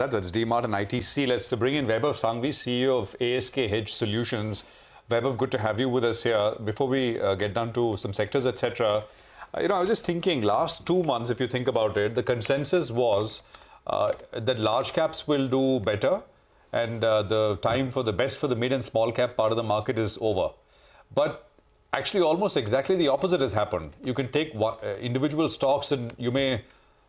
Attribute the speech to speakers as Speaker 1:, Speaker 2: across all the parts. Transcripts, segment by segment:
Speaker 1: That's DMart and ITC. Let's bring in Vaibhav Sanghavi, CEO of ASK Hedge Solutions. Vaibhav, good to have you with us here. Before we get down to some sectors, etc., I was just thinking, last 2 months, if you think about it, the consensus was that large caps will do better and the time for the best for the mid and small cap part of the market is over. But actually, almost exactly the opposite has happened. You can take individual stocks and you may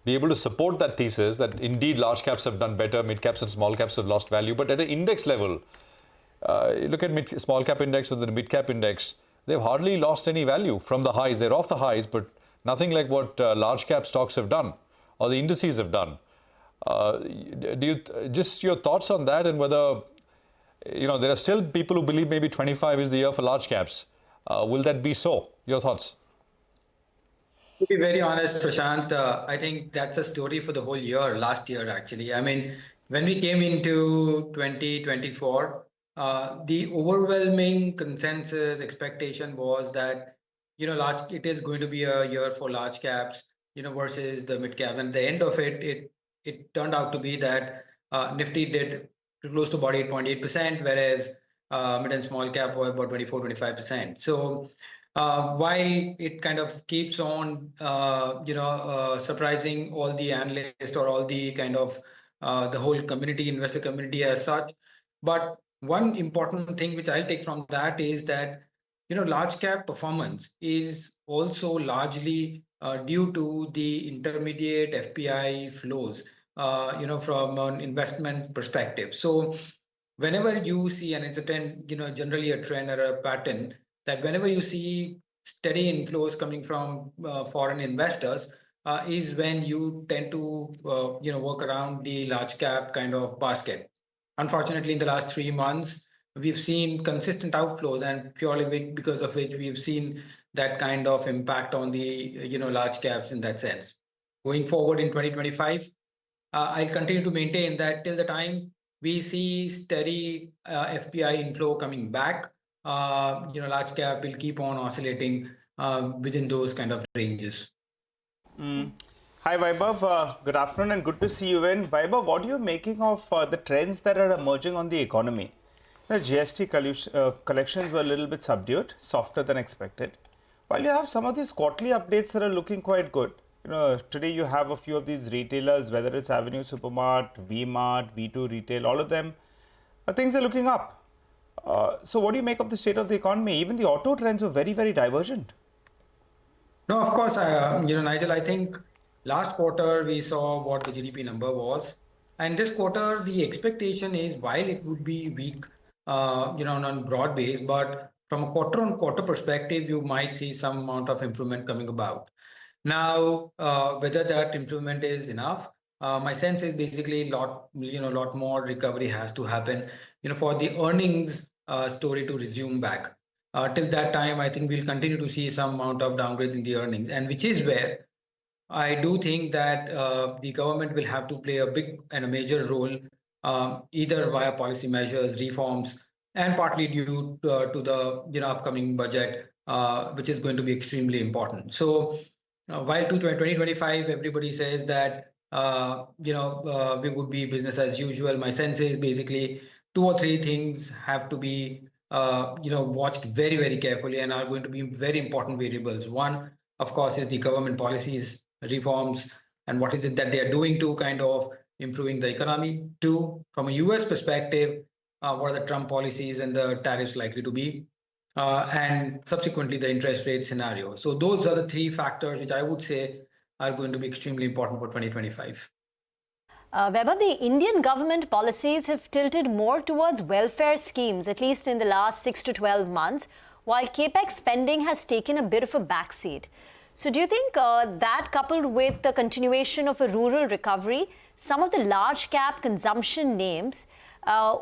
Speaker 1: be able to support that thesis that indeed large caps have done better, mid caps and small caps have lost value. But at an index level, you look at small cap index or the mid cap index, they've hardly lost any value from the highs. They're off the highs, but nothing like what large cap stocks have done or the indices have done. Just your thoughts on that, and whether there are still people who believe maybe 25 is the year for large caps. Will that be so? Your thoughts?
Speaker 2: To be very honest, Prashant, I think that's a story for the whole year, last year actually. I mean, when we came into 2024, the overwhelming consensus expectation was that, it is going to be a year for large caps, versus the mid cap. And at the end of it, it turned out to be that Nifty did close to about 8.8%, whereas mid and small cap were about 24-25%. So while it kind of keeps on, surprising all the analysts or all the kind of the whole community, investor community as such. But one important thing which I'll take from that is that, large cap performance is also largely due to the intermediate FPI flows, from an investment perspective. So whenever you see, and it's a trend, generally a trend or a pattern, that whenever you see steady inflows coming from foreign investors, is when you tend to, work around the large cap kind of basket. Unfortunately, in the last 3 months, we've seen consistent outflows, and purely because of which we've seen that kind of impact on the, large caps in that sense. Going forward in 2025, I'll continue to maintain that till the time we see steady FPI inflow coming back, large cap will keep on oscillating within those kind of ranges.
Speaker 3: Hi Vaibhav, good afternoon and good to see you in. Vaibhav, what are you making of the trends that are emerging on the economy? The GST collections were a little bit subdued, softer than expected. While you have some of these quarterly updates that are looking quite good. Today you have a few of these retailers, whether it's Avenue Supermart, V-Mart, V2 Retail, all of them, things are looking up. So what do you make of the state of the economy? Even the auto trends were very, very divergent.
Speaker 2: No, of course, Nigel, I think last quarter we saw what the GDP number was. And this quarter, the expectation is, while it would be weak, on a broad base, but from a quarter-on-quarter perspective, you might see some amount of improvement coming about. Now, whether that improvement is enough, my sense is basically lot more recovery has to happen, for the earnings story to resume back. Till that time, I think we'll continue to see some amount of downgrades in the earnings, and which is where I do think that the government will have to play a big and a major role, either via policy measures, reforms, and partly due to the upcoming budget, which is going to be extremely important. So while to 2025, everybody says that we would be business as usual. My sense is basically 2 or 3 things have to be watched very, very carefully and are going to be very important variables. One, of course, is the government policies, reforms, and what is it that they are doing to kind of improving the economy. 2, from a US perspective, what are the Trump policies and the tariffs likely to be, and subsequently the interest rate scenario. So those are the 3 factors which I would say are going to be extremely important for 2025.
Speaker 4: Vaibhav, the Indian government policies have tilted more towards welfare schemes, at least in the last 6 to 12 months, while capex spending has taken a bit of a backseat. So do you think that, coupled with the continuation of a rural recovery, some of the large cap consumption names,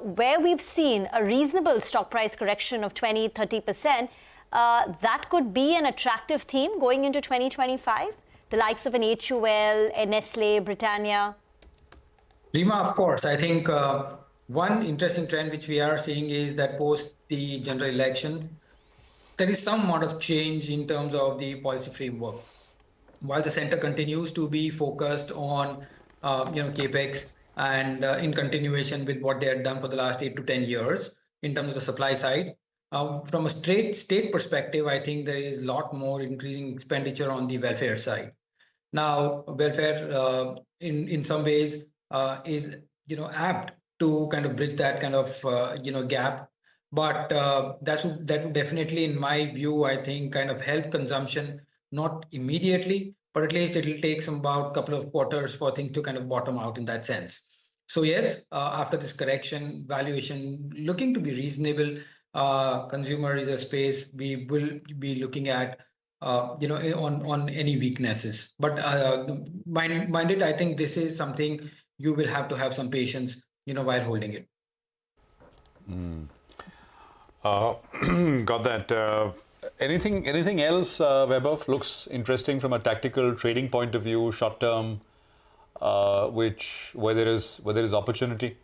Speaker 4: where we've seen a reasonable stock price correction of 20-30%, that could be an attractive theme going into 2025? The likes of an HUL, a Nestle, Britannia?
Speaker 2: Rima, of course. I think one interesting trend which we are seeing is that post the general election, there is some amount of change in terms of the policy framework. While the center continues to be focused on, capex, and in continuation with what they had done for the last 8 to 10 years in terms of the supply side. From a state perspective, I think there is a lot more increasing expenditure on the welfare side. Now, welfare in some ways is apt to kind of bridge that kind of gap, but that would definitely, in my view, I think, kind of help consumption, not immediately, but at least it will take some about couple of quarters for things to kind of bottom out in that sense. So yes, after this correction, valuation looking to be reasonable. Consumer is a space we will be looking at, on any weaknesses. But mind it, I think this is something you will have to have some patience, while holding it.
Speaker 1: Got that. Anything else, Vaibhav, looks interesting from a tactical trading point of view, short term, where there is opportunity?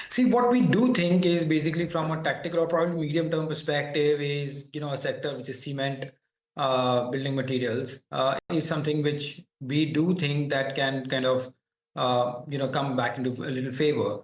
Speaker 2: See, what we do think is basically from a tactical or probably medium-term perspective is, a sector which is cement, building materials, is something which we do think that can kind of, come back into a little favor.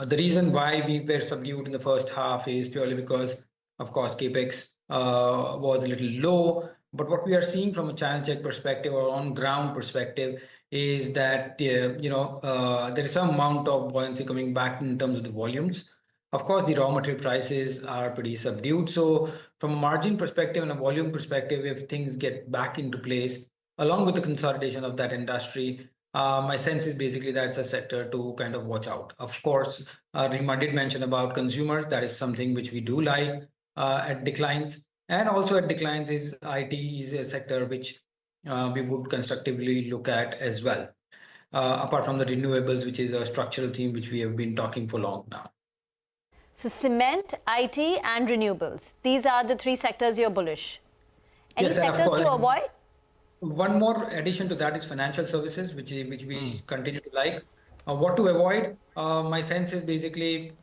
Speaker 2: The reason why we were subdued in the first half is purely because, of course, capex was a little low. But what we are seeing from a channel check perspective or on ground perspective is that there is some amount of buoyancy coming back in terms of the volumes. Of course, the raw material prices are pretty subdued. So from a margin perspective and a volume perspective, if things get back into place, along with the consolidation of that industry, my sense is basically that's a sector to kind of watch out. Of course, Rima did mention about consumers. That is something which we do like at declines. And also at declines is IT is a sector which we would constructively look at as well. Apart from the renewables, which is a structural theme which we have been talking for long now.
Speaker 4: So cement, IT and renewables. These are the three sectors you're bullish. Any
Speaker 2: Yes,
Speaker 4: sectors to avoid?
Speaker 2: One more addition to that is financial services, which we continue to like. What to avoid? My sense is basically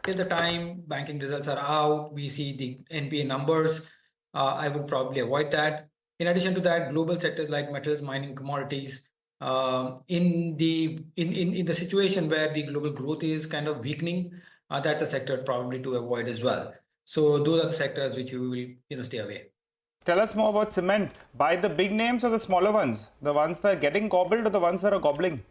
Speaker 2: till the time banking results are out, we see the NPA numbers. I would probably avoid that. In addition to that, global sectors like metals, mining, commodities. In the situation where the global growth is kind of weakening, that's a sector probably to avoid as well. So those are the sectors which you will stay away.
Speaker 3: Tell us more about cement. Buy the big names or the smaller ones? The ones that are getting gobbled or the ones that are gobbling?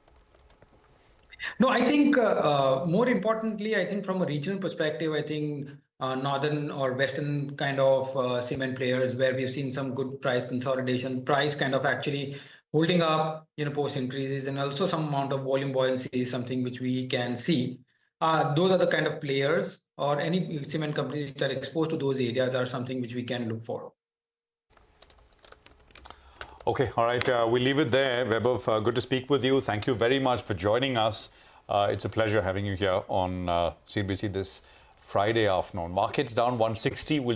Speaker 2: No, I think more importantly, I think from a regional perspective, I think northern or western kind of cement players where we've seen some good price consolidation, price kind of actually holding up, post increases, and also some amount of volume buoyancy is something which we can see. Those are the kind of players or any cement companies which are exposed to those areas are something which we can look for.
Speaker 1: Okay, all right. We'll leave it there. Vaibhav, good to speak with you. Thank you very much for joining us. It's a pleasure having you here on CNBC this Friday afternoon. Markets down 160. We'll